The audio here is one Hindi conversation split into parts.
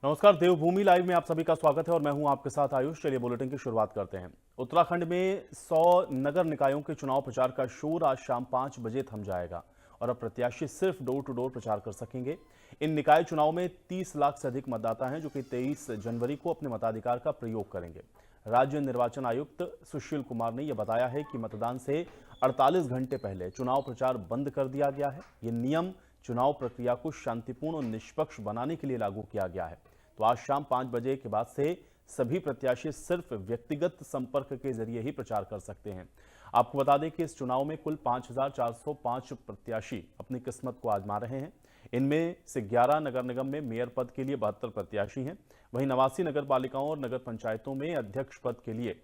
नमस्कार, देवभूमि लाइव में आप सभी का स्वागत है और मैं हूं आपके साथ आयुष। चलिए बुलेटिन की शुरुआत करते हैं। उत्तराखंड में 100 नगर निकायों के चुनाव प्रचार का शोर आज शाम 5 बजे थम जाएगा और अब प्रत्याशी सिर्फ डोर टू डोर प्रचार कर सकेंगे। इन निकाय चुनाव में 30 लाख से अधिक मतदाता हैं जो कि 23 जनवरी को अपने मताधिकार का प्रयोग करेंगे। राज्य निर्वाचन आयुक्त सुशील कुमार ने यह बताया है कि मतदान से 48 घंटे पहले चुनाव प्रचार बंद कर दिया गया है। ये नियम चुनाव प्रक्रिया को शांतिपूर्ण और निष्पक्ष बनाने के लिए लागू किया गया है। तो आज शाम 5 बजे के बाद से सभी प्रत्याशी सिर्फ व्यक्तिगत संपर्क के जरिए ही प्रचार कर सकते हैं। आपको बता दें कि इस चुनाव में कुल 5,405 प्रत्याशी अपनी किस्मत को आजमा रहे हैं। इनमें से 11 नगर निगम में मेयर पद के लिए 72 प्रत्याशी हैं। वहीं 89 नगर पालिकाओं और नगर पंचायतों में अध्यक्ष पद के लिए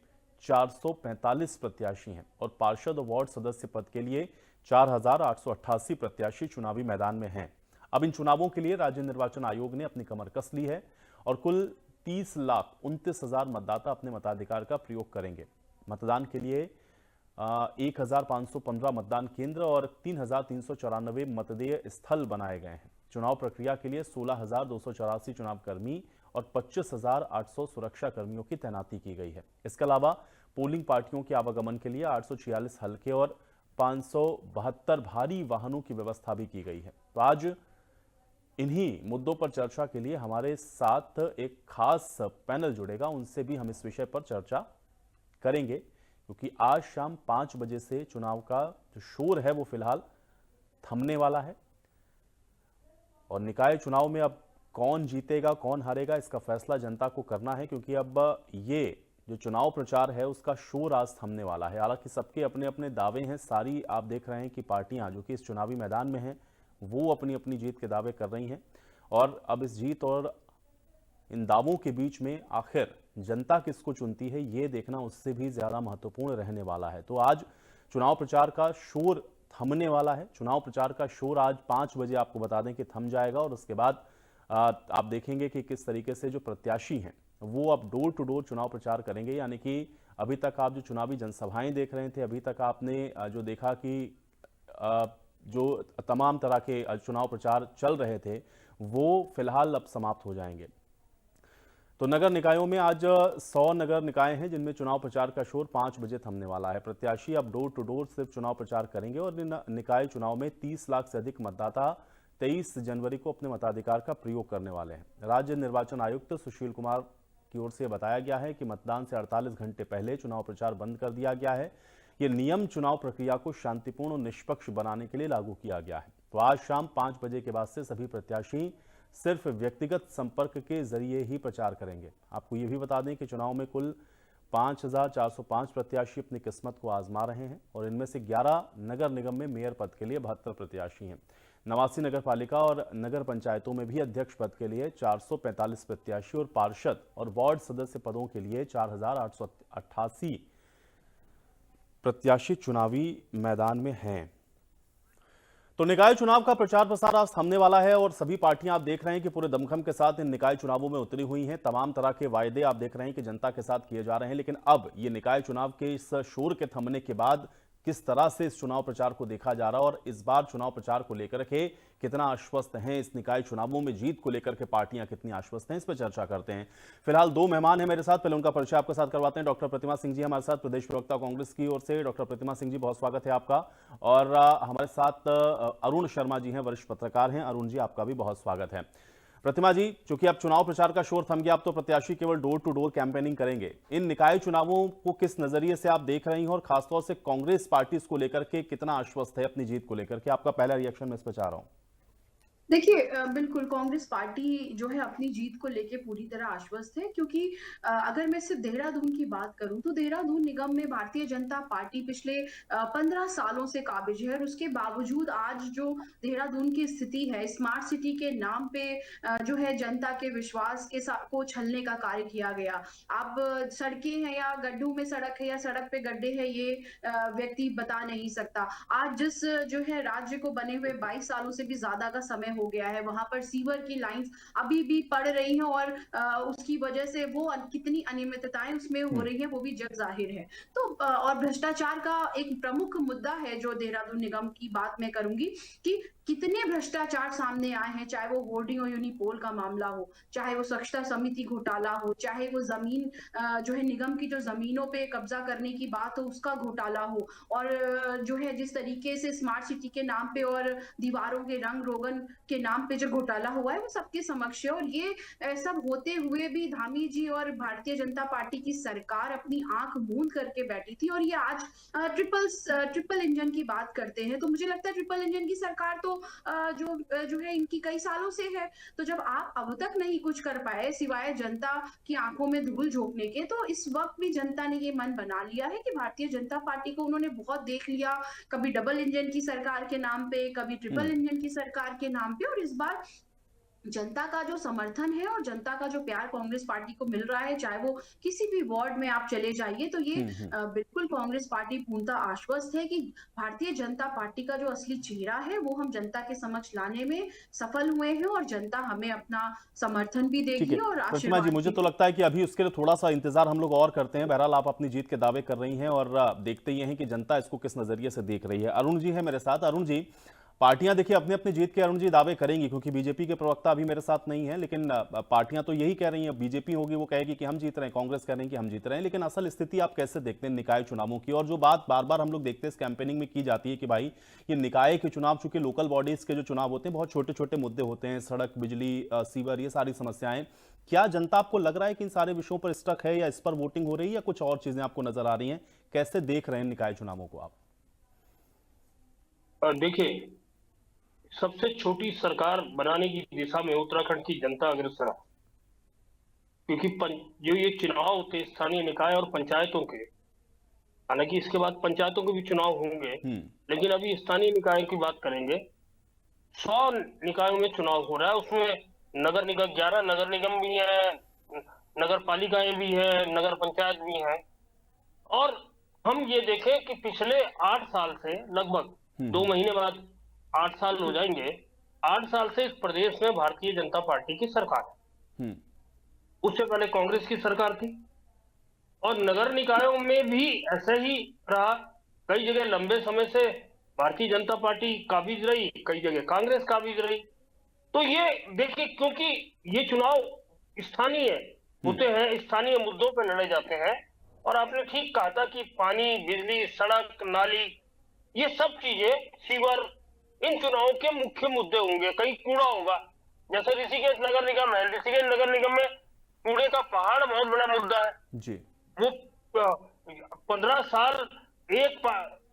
445 प्रत्याशी हैं और पार्षद और वार्ड सदस्य पद के लिए 4,888 प्रत्याशी चुनावी मैदान में हैं। अब इन चुनावों के लिए राज्य निर्वाचन आयोग ने अपनी कमर कस ली है और कुल 30,29,000 मतदाता अपने मताधिकार का प्रयोग करेंगे। मतदान के लिए 1,515 मतदान केंद्र और 3,394 मतदेय स्थल बनाए गए हैं। चुनाव प्रक्रिया के लिए 16,284 चुनाव कर्मी और 25,800 सुरक्षा कर्मियों की तैनाती की गई है। इसके अलावा पोलिंग पार्टियों के आवागमन के लिए 846 हल्के और 572 भारी वाहनों की व्यवस्था भी की गई है। तो आज इन्हीं मुद्दों पर चर्चा के लिए हमारे साथ एक खास पैनल जुड़ेगा, उनसे भी हम इस विषय पर चर्चा करेंगे क्योंकि आज शाम 5 बजे से चुनाव का जो शोर है वो फिलहाल थमने वाला है और निकाय चुनाव में अब कौन जीतेगा कौन हारेगा इसका फैसला जनता को करना है, क्योंकि अब ये जो चुनाव प्रचार है उसका शोर आज थमने वाला है। हालांकि सबके अपने अपने दावे हैं, सारी आप देख रहे हैं कि पार्टियां जो कि इस चुनावी मैदान में हैं वो अपनी अपनी जीत के दावे कर रही हैं और अब इस जीत और इन दावों के बीच में आखिर जनता किसको चुनती है ये देखना उससे भी ज्यादा महत्वपूर्ण रहने वाला है। तो आज चुनाव प्रचार का शोर थमने वाला है। चुनाव प्रचार का शोर आज 5 बजे आपको बता दें कि थम जाएगा और उसके बाद आप देखेंगे कि किस तरीके से जो प्रत्याशी हैं वो अब डोर टू डोर चुनाव प्रचार करेंगे। यानी कि अभी तक आप जो चुनावी जनसभाएं देख रहे थे, अभी तक आपने जो देखा कि जो तमाम तरह के चुनाव प्रचार चल रहे थे वो फिलहाल अब समाप्त हो जाएंगे। तो नगर निकायों में आज 100 नगर निकाय हैं जिनमें चुनाव प्रचार का शोर 5 बजे थमने वाला है। प्रत्याशी अब डोर टू डोर सिर्फ चुनाव प्रचार करेंगे और इन निकाय चुनाव में 30 लाख से अधिक मतदाता 23 जनवरी को अपने मताधिकार का प्रयोग करने वाले हैं। राज्य निर्वाचन आयुक्त सुशील कुमार की ओर से बताया गया है कि मतदान से 48 घंटे पहले चुनाव प्रचार बंद कर दिया गया है। ये नियम चुनाव प्रक्रिया को शांतिपूर्ण और निष्पक्ष बनाने के लिए लागू किया गया है। तो आज शाम 5 बजे के बाद से सभी प्रत्याशी सिर्फ व्यक्तिगत संपर्क के जरिए ही प्रचार करेंगे। आपको ये भी बता दें कि चुनाव में कुल 5,405 प्रत्याशी अपनी किस्मत को आजमा रहे हैं और इनमें से 11 नगर निगम में मेयर पद के लिए 72 प्रत्याशी हैं। 89 नगर पालिका और नगर पंचायतों में भी अध्यक्ष पद के लिए 445 प्रत्याशी और पार्षद और वार्ड सदस्य पदों के लिए 4,888 प्रत्याशी चुनावी मैदान में हैं। तो निकाय चुनाव का प्रचार प्रसार आज थमने वाला है और सभी पार्टियां आप देख रहे हैं कि पूरे दमखम के साथ इन निकाय चुनावों में उतरी हुई हैं। तमाम तरह के वायदे आप देख रहे हैं कि जनता के साथ किए जा रहे हैं, लेकिन अब ये निकाय चुनाव के इस शोर के थमने के बाद किस तरह से इस चुनाव प्रचार को देखा जा रहा है और इस बार चुनाव प्रचार को लेकर के कितना आश्वस्त हैं, इस निकाय चुनावों में जीत को लेकर के पार्टियां कितनी आश्वस्त हैं, इस पर चर्चा करते हैं। फिलहाल 2 मेहमान हैं मेरे साथ, पहले उनका परिचय आपके साथ करवाते हैं। डॉक्टर प्रतिमा सिंह जी हमारे साथ, प्रदेश प्रवक्ता कांग्रेस की ओर से। डॉक्टर प्रतिमा सिंह जी, बहुत स्वागत है आपका। और हमारे साथ अरुण शर्मा जी हैं, वरिष्ठ पत्रकार हैं। अरुण जी, आपका भी बहुत स्वागत है। प्रतिमा जी, चूंकि अब चुनाव प्रचार का शोर थम गया, अब तो प्रत्याशी केवल डोर टू डोर कैंपेनिंग करेंगे। इन निकाय चुनावों को किस नजरिए से आप देख रही हैं और खासतौर से कांग्रेस पार्टी इसको लेकर के कितना आश्वस्त है अपनी जीत को लेकर के? आपका पहला रिएक्शन मैं इस पर चाह रहा हूं। देखिए, बिल्कुल कांग्रेस पार्टी जो है अपनी जीत को लेके पूरी तरह आश्वस्त है, क्योंकि अगर मैं सिर्फ देहरादून की बात करूं तो देहरादून निगम में भारतीय जनता पार्टी पिछले 15 सालों से काबिज है और उसके बावजूद आज जो देहरादून की स्थिति है, स्मार्ट सिटी के नाम पे जो है जनता के विश्वास के साथ को छलने का कार्य किया गया। अब सड़कें हैं या गड्ढों में सड़क है या सड़क पे गड्ढे हैं, ये व्यक्ति बता नहीं सकता। आज जिस जो है राज्य को बने हुए 22 सालों से भी ज्यादा का समय हो गया है, वहां पर सीवर की लाइंस अभी भी पड़ रही हैं और उसकी वजह से वो कितनी अनियमितताएं उसमें हो रही हैं वो भी जग जाहिर है। तो और भ्रष्टाचार का एक प्रमुख मुद्दा है जो देहरादून निगम की बात मैं करूंगी कि कितने भ्रष्टाचार सामने आए हैं, चाहे वो होर्डिंग और यूनिपोल का मामला हो, चाहे वो स्वच्छता समिति घोटाला हो, चाहे वो जमीन जो है निगम की जो जमीनों पे कब्जा करने की बात हो उसका घोटाला हो, और जो है जिस तरीके से स्मार्ट सिटी के नाम पे और दीवारों के रंग रोगन के नाम पे जो घोटाला हुआ है वो सबके समक्ष है। और ये सब होते हुए भी धामी जी और भारतीय जनता पार्टी की सरकार अपनी आंख मूंद करके बैठी थी, और ये आज ट्रिपल इंजन की बात करते हैं। तो मुझे लगता है ट्रिपल इंजन की सरकार तो जो है इनकी कई सालों से है। तो जब आप अब तक नहीं कुछ कर पाए सिवाय जनता की आंखों में धूल झोंकने के, तो इस वक्त भी जनता ने ये मन बना लिया है कि भारतीय जनता पार्टी को उन्होंने बहुत देख लिया, कभी डबल इंजन की सरकार के नाम पे, कभी ट्रिपल इंजन की सरकार के नाम पे, और इस बार जनता का जो समर्थन है और जनता का जो प्यार कांग्रेस पार्टी को मिल रहा है, चाहे वो किसी भी वार्ड में आप चले जाइए, तो ये बिल्कुल कांग्रेस पार्टी पूर्णतः आश्वस्त है कि भारतीय जनता पार्टी का जो असली चेहरा है वो हम जनता के समक्ष लाने में सफल हुए हैं, और जनता हमें अपना समर्थन भी ठीक देगी है और प्रतिमा जी, आशीर्वाद मुझे भी तो लगता है कि अभी उसके लिए थोड़ा सा इंतजार हम लोग और करते हैं। बहरहाल आप अपनी जीत के दावे कर रही हैं और देखते ही हैं कि जनता इसको किस नजरिए से देख रही है। अरुण जी है मेरे साथ। अरुण जी, पार्टियां देखिए अपनी अपनी जीत के अरुण जी दावे करेंगी, क्योंकि बीजेपी के प्रवक्ता अभी मेरे साथ नहीं है, लेकिन पार्टियां तो यही कह रही हैं। बीजेपी होगी वो कहेगी कि हम जीत रहे हैं, कांग्रेस कह रही है कि हम जीत रहे हैं, लेकिन असल स्थिति आप कैसे देखते हैं निकाय चुनावों की? और जो बात बार बार हम लोग देखते हैं इस कैंपेनिंग में की जाती है कि भाई ये निकाय के चुनाव, चूंकि लोकल बॉडीज के जो चुनाव होते हैं बहुत छोटे छोटे मुद्दे होते हैं, सड़क, बिजली, सीवर, ये सारी समस्याएं। क्या जनता आपको लग रहा है कि इन सारे विषयों पर स्टक है, या इस पर वोटिंग हो रही है, या कुछ और चीजें आपको नजर आ रही हैं? कैसे देख रहे हैं निकाय चुनावों को आप? देखिए, सबसे छोटी सरकार बनाने की दिशा में उत्तराखंड की जनता अग्रसर है, क्योंकि जो ये चुनाव होते हैं स्थानीय निकाय और पंचायतों के, हालांकि इसके बाद पंचायतों के भी चुनाव होंगे, लेकिन अभी स्थानीय निकाय की बात करेंगे। 100 निकायों में चुनाव हो रहा है, उसमें नगर निगम 11 नगर निगम भी है, नगर पालिकाएं भी है, नगर पंचायत भी है। और हम ये देखें कि पिछले 8 साल से लगभग 2 महीने बाद 8 साल हो जाएंगे, 8 साल से इस प्रदेश में भारतीय जनता पार्टी की सरकार है। उससे पहले कांग्रेस की सरकार थी, और नगर निकायों में भी ऐसे ही रहा। कई जगह लंबे समय से भारतीय जनता पार्टी काबिज रही, कई जगह कांग्रेस काबिज रही। तो ये देखिए, क्योंकि ये चुनाव स्थानीय होते हैं, स्थानीय मुद्दों पर लड़े जाते हैं। और आपने ठीक कहा था कि पानी, बिजली, सड़क, नाली, ये सब चीजें, सीवर, इन चुनावों के मुख्य मुद्दे होंगे। कहीं कूड़ा होगा, जैसे ऋषिकेश नगर निगम है, ऋषिकेश नगर निगम में कूड़े का पहाड़ बहुत बड़ा मुद्दा है जी। वो 15 साल एक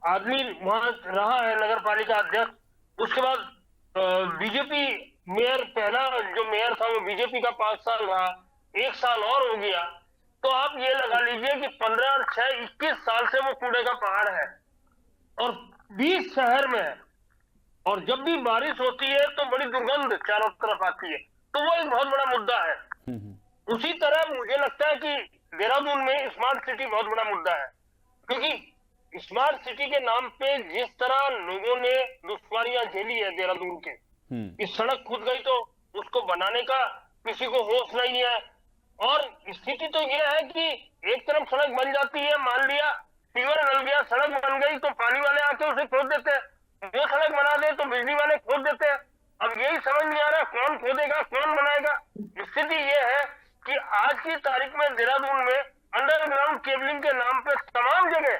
आदमी वहां रहा है नगर पालिका अध्यक्ष। उसके बाद बीजेपी मेयर, पहला जो मेयर था वो बीजेपी का 5 साल रहा, 1 साल और हो गया। तो आप ये लगा लीजिए कि 15 और 6 21 साल से वो कूड़े का पहाड़ है, और 20 शहर में है। और जब भी बारिश होती है तो बड़ी दुर्गंध चारों तरफ आती है, तो वो एक बहुत बड़ा मुद्दा है। उसी तरह मुझे लगता है कि देहरादून में स्मार्ट सिटी बहुत बड़ा मुद्दा है, क्योंकि स्मार्ट सिटी के नाम पे जिस तरह लोगों ने दुश्वारियां झेली है देहरादून के, कि सड़क खुद गई तो उसको बनाने का किसी को होश नहीं है। और स्थिति तो यह है कि एक तरफ सड़क बन जाती है, मान लिया सीवर डल गया, सड़क बन गई, तो पानी वाले आके उसे खोद देते हैं, वो सड़क बना दे तो बिजली वाले खोद देते हैं। अब यही समझ नहीं आ रहा कौन खोदेगा, कौन बनाएगा। स्थिति ये है कि आज की तारीख में देहरादून में अंडरग्राउंड केबलिंग के नाम पे तमाम जगह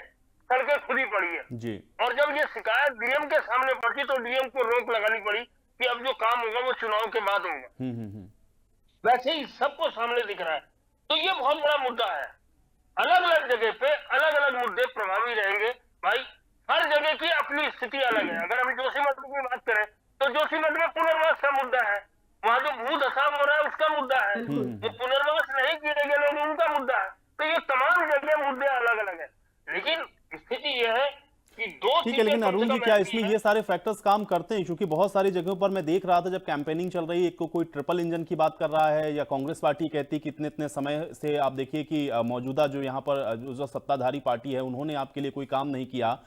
सड़कें खुदी पड़ी है जी। और जब ये शिकायत डीएम के सामने पहुंची तो डीएम को रोक लगानी पड़ी कि अब जो काम होगा वो चुनाव के बाद होगा। वैसे ही सबको सामने दिख रहा है। तो ये बहुत बड़ा मुद्दा है। अलग अलग जगह पे अलग अलग मुद्दे प्रभावी रहेंगे भाई, हर जगह की अपनी स्थिति अलग है। अगर हम जोशीमठ की बात करें तो जोशीमठ में पुनर्वास का मुद्दा है, वहां जो भू दशा हो रहा है उसका मुद्दा है, वो पुनर्वास नहीं किए गए लोग उनका मुद्दा है। तो ये तमाम जगह मुद्दे अलग अलग है, लेकिन स्थिति यह है कि दो ठीक है। लेकिन अरुण जी, क्या इसमें ये सारे फैक्टर्स काम करते हैं? क्योंकि बहुत सारी जगहों पर मैं देख रहा था जब कैंपेनिंग चल रही है, एक को कोई ट्रिपल इंजन की बात कर रहा है, या कांग्रेस पार्टी कहती कि इतने इतने समय से आप देखिए कि मौजूदा जो यहाँ पर जो सत्ताधारी पार्टी है उन्होंने आपके लिए कोई काम नहीं किया।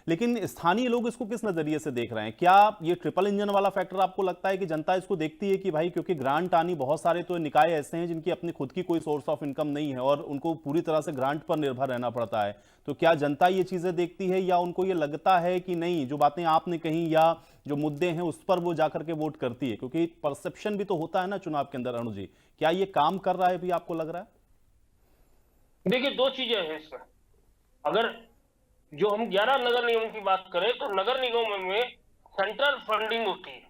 लेकिन स्थानीय लोग इसको किस नजरिए से देख रहे हैं? क्या ये ट्रिपल इंजन वाला फैक्टर आपको लगता है कि जनता इसको देखती है कि भाई क्योंकि ग्रांट आनी, बहुत सारे तो निकाय ऐसे हैं जिनकी अपनी खुद की कोई सोर्स ऑफ इनकम नहीं है और उनको पूरी तरह से ग्रांट पर निर्भर रहना पड़ता है, तो क्या जनता ये चीजें देखती है या उनको ये लगता है कि नहीं, जो बातें आपने कही या जो मुद्दे हैं उस पर वो जाकर के वोट करती है? क्योंकि परसेप्शन भी तो होता है ना चुनाव के अंदर। अनु जी, क्या ये काम कर रहा है भी, आपको लग रहा है? देखिए, दो चीजें हैं इसमें। अगर जो हम 11 नगर निगम की बात करें तो नगर निगम में सेंट्रल फंडिंग होती है,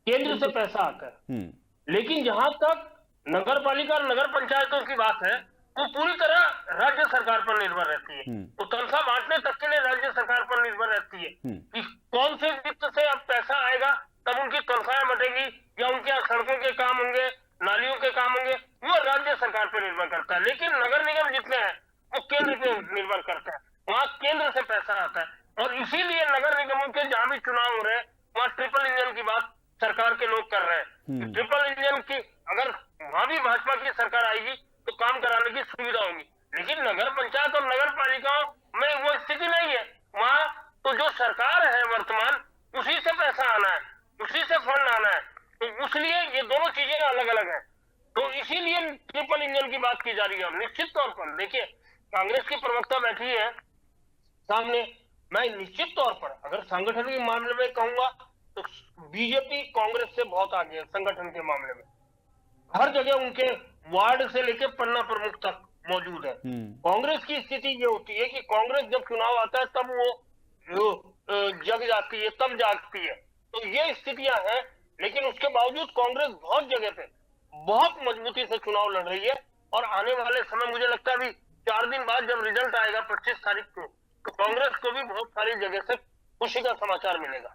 केंद्र से पैसा आता है। लेकिन जहां तक नगर पालिका और नगर पंचायतों की बात है वो पूरी तरह राज्य सरकार पर निर्भर रहती है। तो तनख्वाह बांटने तक के लिए राज्य सरकार पर निर्भर रहती है कि कौन से वित्त से अब पैसा आएगा, तब उनकी तनख्वाहें बटेगी या उनके यहाँ सड़कों के काम होंगे, नालियों के काम होंगे, वो राज्य सरकार पर निर्भर करता है। लेकिन नगर निगम जितने हैं वो केंद्र पे निर्भर करता है, वहां केंद्र से पैसा आता है। और इसीलिए नगर निगमों के जहां भी चुनाव हो रहे हैं वहां ट्रिपल इंजन की बात सरकार के लोग कर रहे हैं। ट्रिपल इंजन की अगर वहां भी भाजपा की सरकार आएगी तो काम कराने की सुविधा होगी। लेकिन नगर पंचायत और नगर पालिकाओं में वो स्थिति नहीं है। वहां तो जो सरकार है वर्तमान, उसी से पैसा आना है, उसी से फंड आना है। तो इसलिए ये दोनों चीजें अलग अलग है। तो इसीलिए ट्रिपल इंजन की बात की जा रही है। निश्चित तौर पर देखिए, कांग्रेस की प्रवक्ता बैठी है सामने, मैं निश्चित तौर पर अगर संगठन के मामले में कहूंगा तो बीजेपी कांग्रेस से बहुत आगे है। संगठन के मामले में हर जगह उनके वार्ड से लेकर पन्ना प्रमुख तक मौजूद है। कांग्रेस की स्थिति ये होती है कि कांग्रेस जब चुनाव आता है तब वो जग जाती है, तब जागती है। तो ये स्थितियां हैं। लेकिन उसके बावजूद कांग्रेस बहुत जगह पे बहुत मजबूती से चुनाव लड़ रही है। और आने वाले समय मुझे लगता है अभी 4 दिन बाद जब रिजल्ट आएगा 25 तारीख को, तो कांग्रेस को भी बहुत सारी जगह से खुशी का समाचार मिलेगा।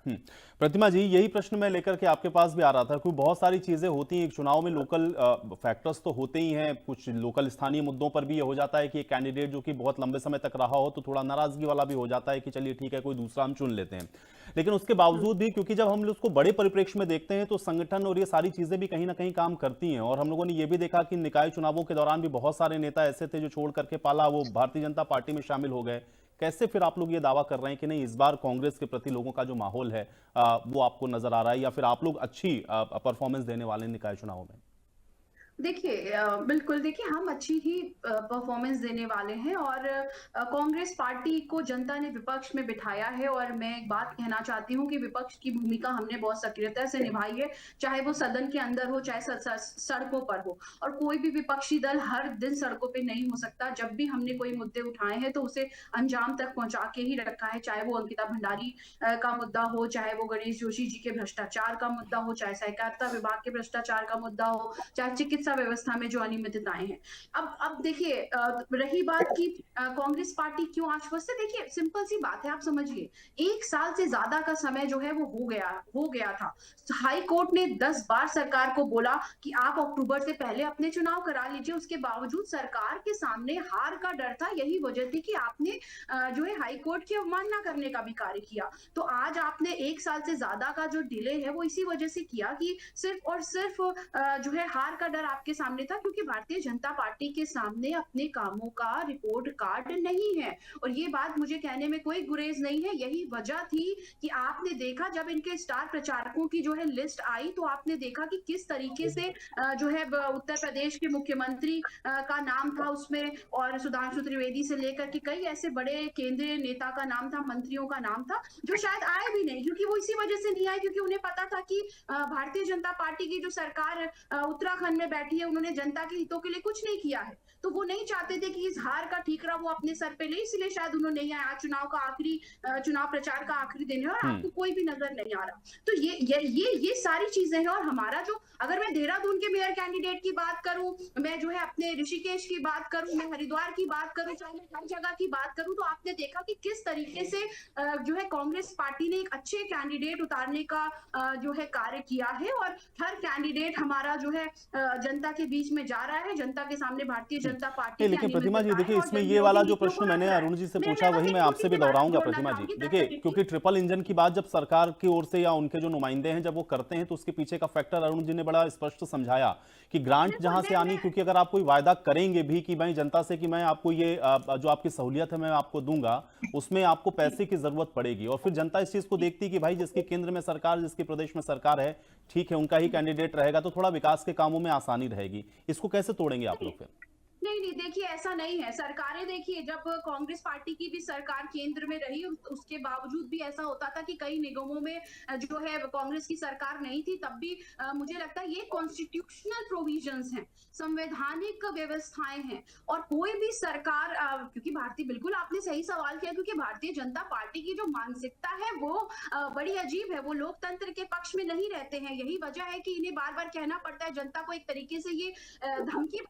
प्रतिमा जी, यही प्रश्न मैं लेकर के आपके पास भी आ रहा था। क्योंकि बहुत सारी चीजें होती हैं चुनाव में, लोकल फैक्टर्स तो होते ही हैं, कुछ लोकल स्थानीय मुद्दों पर भी ये हो जाता है कि एक कैंडिडेट जो कि बहुत लंबे समय तक रहा हो तो थोड़ा नाराजगी वाला भी हो जाता है कि चलिए ठीक है कोई दूसरा हम चुन लेते हैं। लेकिन उसके बावजूद भी क्योंकि जब हम उसको बड़े परिप्रेक्ष्य में देखते हैं तो संगठन और ये सारी चीजें भी कहीं ना कहीं काम करती हैं। और हम लोगों ने ये भी देखा कि निकाय चुनावों के दौरान भी बहुत सारे नेता ऐसे थे जो छोड़ करके पाला वो भारतीय जनता पार्टी में शामिल हो गए। कैसे फिर आप लोग ये दावा कर रहे हैं कि नहीं, इस बार कांग्रेस के प्रति लोगों का जो माहौल है वो आपको नजर आ रहा है, या फिर आप लोग अच्छी परफॉर्मेंस देने वाले निकाय चुनावों में? देखिए, बिल्कुल देखिए, हम अच्छी ही परफॉर्मेंस देने वाले हैं और कांग्रेस पार्टी को जनता ने विपक्ष में बिठाया है। और मैं एक बात कहना चाहती हूं कि विपक्ष की भूमिका हमने बहुत सक्रियता से निभाई है, चाहे वो सदन के अंदर हो चाहे सड़कों पर हो। और कोई भी विपक्षी दल हर दिन सड़कों पे नहीं हो सकता। जब भी हमने कोई मुद्दे उठाए हैं तो उसे अंजाम तक पहुंचा के ही रखा है, चाहे वो अंकिता भंडारी का मुद्दा हो, चाहे वो गणेश जोशी जी के भ्रष्टाचार का मुद्दा हो, चाहे सहकारिता विभाग के भ्रष्टाचार का मुद्दा हो, चाहे चिकित्सा व्यवस्था में जो अनियमितताएं हैं। अब देखिए, रही बात की कांग्रेस पार्टी क्यों आश्वस्त है, देखिए सिंपल सी बात है, आप समझिए 1 साल से ज्यादा का समय जो है वो हो गया था। हाई कोर्ट ने 10 बार सरकार को बोला कि आप अक्टूबर से पहले अपने चुनाव करा लीजिए। उसके बावजूद सरकार के सामने हार का डर था। यही वजह थी कि आपने जो है हाई कोर्ट की अवमानना करने का भी कार्य किया। तो आज आपने 1 साल से ज्यादा का जो डिले है वो इसी वजह से किया कि सिर्फ और सिर्फ जो है हार का डर आपके सामने था, क्योंकि भारतीय जनता पार्टी के सामने अपने कामों का रिपोर्ट कार्ड नहीं है। और ये बात मुझे कहने में कोई गुरेज नहीं है। यही वजह थी कि आपने देखा जब इनके स्टार प्रचारकों की जो है लिस्ट आई तो आपने देखा कि किस तरीके से जो है उत्तर प्रदेश के मुख्यमंत्री का नाम था उसमें, और सुधांशु त्रिवेदी से लेकर के कई ऐसे बड़े केंद्रीय नेता का नाम था, मंत्रियों का नाम था, जो शायद आए भी नहीं। क्योंकि वो इसी वजह से नहीं आए क्योंकि उन्हें पता था कि भारतीय जनता पार्टी की जो सरकार उत्तराखंड में बैठी है उन्होंने जनता के हितों के लिए कुछ नहीं किया है। तो वो नहीं चाहते थे कि इस हार का ठीकरा वो अपने सर पे ले, इसलिए शायद उन्होंने नहीं आया। चुनाव का आखिरी चुनाव प्रचार का आखिरी दिन है और आपको कोई भी नजर नहीं आ रहा। तो ये सारी चीजें हैं। और हमारा जो, अगर मैं देहरादून के मेयर कैंडिडेट की बात करूं, मैं जो है अपने ऋषिकेश की बात करूं, मैं हरिद्वार की बात करूं, चाहे मैं हर जगह की बात करूं, तो आपने देखा कि किस तरीके से जो है कांग्रेस पार्टी ने एक अच्छे कैंडिडेट उतारने का जो है कार्य किया है। और हर कैंडिडेट हमारा जो है जनता के बीच में जा रहा है, जनता के सामने भारतीय जनता पार्टी लेकिन प्रतिमा जी देखिए, इसमें ये वाला जो प्रश्न मैंने अरुण जी से पूछा वही मैं आपसे भी दोहराऊंगा प्रतिमा जी। देखिए, क्योंकि ट्रिपल इंजन की बात जब सरकार की ओर से या उनके जो नुमाइंदे हैं जब वो करते हैं तो उसके पीछे का फैक्टर अरुण जी ने बड़ा स्पष्ट समझाया कि ग्रांट जहां से आनी, क्योंकि अगर आप कोई वायदा करेंगे भी कि भाई जनता से कि मैं आपको ये जो आपकी सहूलियत है मैं आपको दूंगा, उसमें आपको पैसे की जरूरत पड़ेगी और फिर जनता इस चीज को देखती कि भाई जिसके केंद्र में सरकार, जिसके प्रदेश में सरकार है, ठीक है उनका ही कैंडिडेट रहेगा तो थोड़ा विकास के कामों में आसानी रहेगी। इसको कैसे तोड़ेंगे आप लोग फिर? नहीं, देखिए ऐसा नहीं है। सरकारें देखिए, जब कांग्रेस पार्टी की भी सरकार केंद्र में रही उसके बावजूद भी ऐसा होता था कि कई निगमों में जो है कांग्रेस की सरकार नहीं थी, तब भी मुझे लगता है ये कॉन्स्टिट्यूशनल प्रोविजंस हैं, संवैधानिक व्यवस्थाएं हैं। और कोई भी सरकार क्योंकि भारतीय, बिल्कुल आपने सही सवाल किया, क्योंकि भारतीय जनता पार्टी की जो मानसिकता है वो बड़ी अजीब है। वो लोकतंत्र के पक्ष में नहीं रहते हैं। यही वजह है कि इन्हें बार बार कहना पड़ता है जनता को, एक तरीके से ये धमकी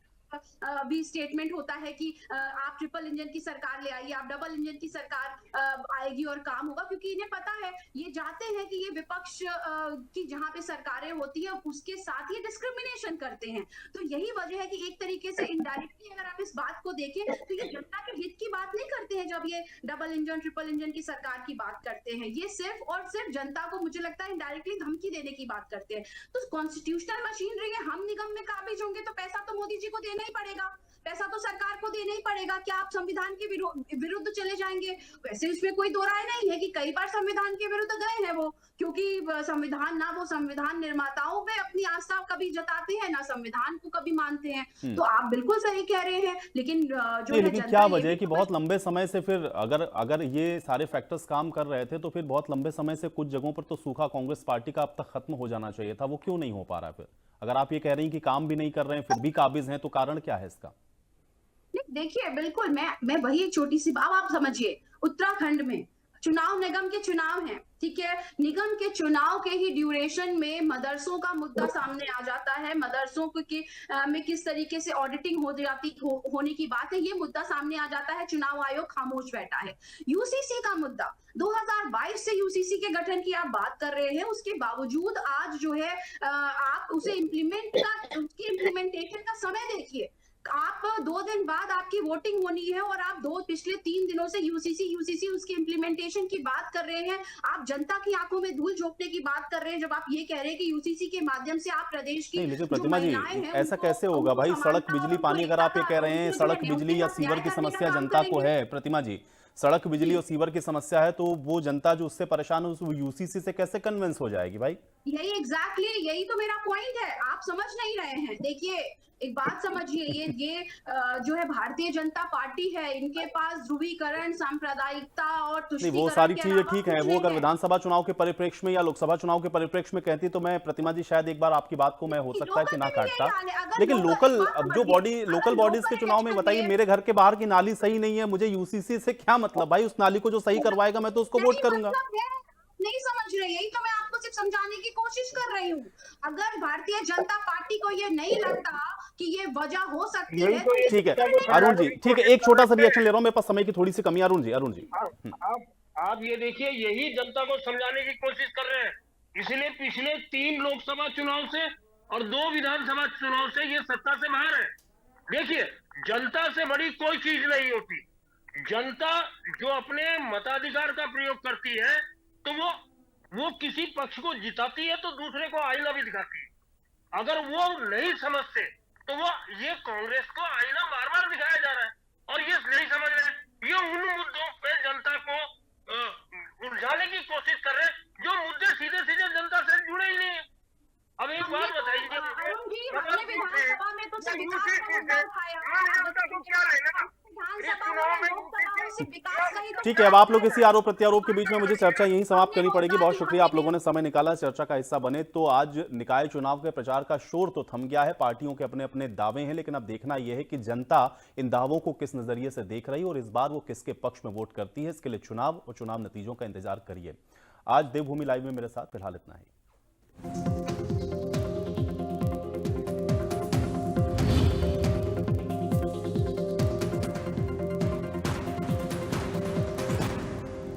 भी स्टेटमेंट होता है कि आप ट्रिपल इंजन की सरकार ले आइए, आप डबल इंजन की सरकार आएगी और काम होगा, क्योंकि इन्हें पता है, ये जाते हैं कि ये विपक्ष की जहां पे सरकारें होती है उसके साथ ये डिस्क्रिमिनेशन करते हैं। तो यही वजह है कि एक तरीके से इनडायरेक्टली अगर आप इस बात को देखें तो ये जनता के हित की बात नहीं करते हैं जब ये डबल इंजन ट्रिपल इंजन की सरकार की बात करते हैं। ये सिर्फ और सिर्फ जनता को, मुझे लगता है, इनडायरेक्टली धमकी देने की बात करते हैं। तो कॉन्स्टिट्यूशनल मशीनरी है, हम निगम में काबिज होंगे तो पैसा तो मोदी जी को देना ही पड़ेगा, पैसा तो सरकार को देना ही पड़ेगा। क्या आप संविधान के विरुद्ध चले जाएंगे? वैसे इसमें कोई दो राय नहीं है कि कई बार संविधान के विरुद्ध गए हैं वो, क्योंकि संविधान ना वो संविधान निर्माताओं पे अपनी आस्था कभी जताते हैं ना संविधान को कभी मानते हैं। तो आप बिल्कुल सही कह रहे हैं, लेकिन लेकिन क्या वजह है कि बहुत लंबे समय से फिर अगर ये सारे फैक्टर्स काम कर रहे थे तो फिर बहुत लंबे समय से कुछ जगहों पर तो सूखा कांग्रेस पार्टी का अब तक खत्म हो जाना चाहिए था, वो क्यों नहीं हो पा रहा है? फिर अगर आप ये कह रही हैं कि काम भी नहीं कर रहे हैं फिर भी काबिज हैं, तो कारण क्या है इसका? देखिए, बिल्कुल मैं वही एक छोटी सी बात, आप समझिए, उत्तराखंड में चुनाव, निगम के चुनाव हैं, ठीक है। निगम के चुनाव के ही ड्यूरेशन में मदरसों का मुद्दा सामने आ जाता है। मदरसों के में किस तरीके से ऑडिटिंग होने की बात है, ये मुद्दा सामने आ जाता है। चुनाव आयोग खामोश बैठा है। यूसीसी का मुद्दा, 2022 से यूसीसी के गठन की आप बात कर रहे हैं, उसके बावजूद आज जो है आप उसे उसकी इम्प्लीमेंटेशन का समय देखिए। आप 2 दिन बाद आपकी वोटिंग होनी है और आप पिछले 3 दिनों से यूसीसी उसकी इम्प्लीमेंटेशन की बात कर रहे हैं। आप जनता की आंखों में धूल झोंकने की बात कर रहे हैं जब आप ये कह रहे हैं कि यूसीसी के माध्यम से आप प्रदेश की, लेकिन प्रतिमा जी ऐसा कैसे होगा भाई? सड़क, बिजली, पानी, अगर आप ये कह रहे हैं सड़क, बिजली या सीवर की समस्या जनता को है, प्रतिमा जी सड़क, बिजली और सीवर की समस्या है, तो वो जनता जो उससे परेशान है उस यूसीसी से कैसे कन्विंस हो जाएगी भाई? यही एग्जैक्टली यही तो मेरा पॉइंट है, आप समझ नहीं रहे हैं। देखिए, एक बात समझिए, ये जो है भारतीय जनता पार्टी है, इनके पास ध्रुवीकरण, सांप्रदायिकता और तुष्टीकरण, वो सारी चीजें ठीक है। वो अगर विधानसभा चुनाव के परिप्रेक्ष्य में या लोकसभा चुनाव के परिप्रेक्ष्य में कहती तो मैं, प्रतिमा जी, शायद एक बार आपकी बात को मैं हो सकता है कि ना काटता, लेकिन लोकल बॉडीज के चुनाव में बताइए, मेरे घर के बाहर की नाली सही नहीं है, मुझे यूसीसी से क्या मतलब भाई? उस नाली को जो सही करवाएगा मैं तो उसको वोट करूंगा। नहीं समझ रहे, यही तो मैं आपको सिर्फ समझाने की कोशिश कर रही हूँ। अगर भारतीय जनता पार्टी को ये नहीं लगता कि ये वजह हो सकती है, ठीक है अरुण जी, ठीक है, एक छोटा सा रिएक्शन ले रहा हूँ, मेरे पास समय की थोड़ी सी कमी है। अरुण जी आप ये देखिए, यही जनता को समझाने की कोशिश कर रहे हैं। इसलिए पिछले 3 लोकसभा चुनाव से और 2 विधानसभा चुनाव से ये सत्ता से बाहर है। देखिए, जनता से बड़ी कोई चीज नहीं होती। जनता जो अपने मताधिकार का प्रयोग करती है तो वो किसी पक्ष को जिताती है तो दूसरे को आईना भी दिखाती है। अगर वो नहीं समझते तो वो ये कांग्रेस को आईना बार बार दिखाया जा रहा है और ये नहीं समझ रहे। ये उन मुद्दों पे जनता को उलझाने की कोशिश कर रहे हैं जो मुद्दे सीधे सीधे जनता से जुड़े ही नहीं है। अब एक बात बताइए, विधानसभा में तो सिर्फ विकास का मुद्दा उठाया, ठीक है। अब आप लोग इसी आरोप प्रत्यारोप के बीच में मुझे चर्चा यहीं समाप्त करनी पड़ेगी। बहुत शुक्रिया, आप लोगों ने समय निकाला चर्चा का हिस्सा बने। तो आज निकाय चुनाव के प्रचार का शोर तो थम गया है, पार्टियों के अपने अपने दावे हैं, लेकिन अब देखना यह है कि जनता इन दावों को किस नजरिए से देख रही है और इस बार वो किसके पक्ष में वोट करती है। इसके लिए चुनाव और चुनाव नतीजों का इंतजार करिए। आज देवभूमि लाइव में मेरे साथ फिलहाल इतना ही।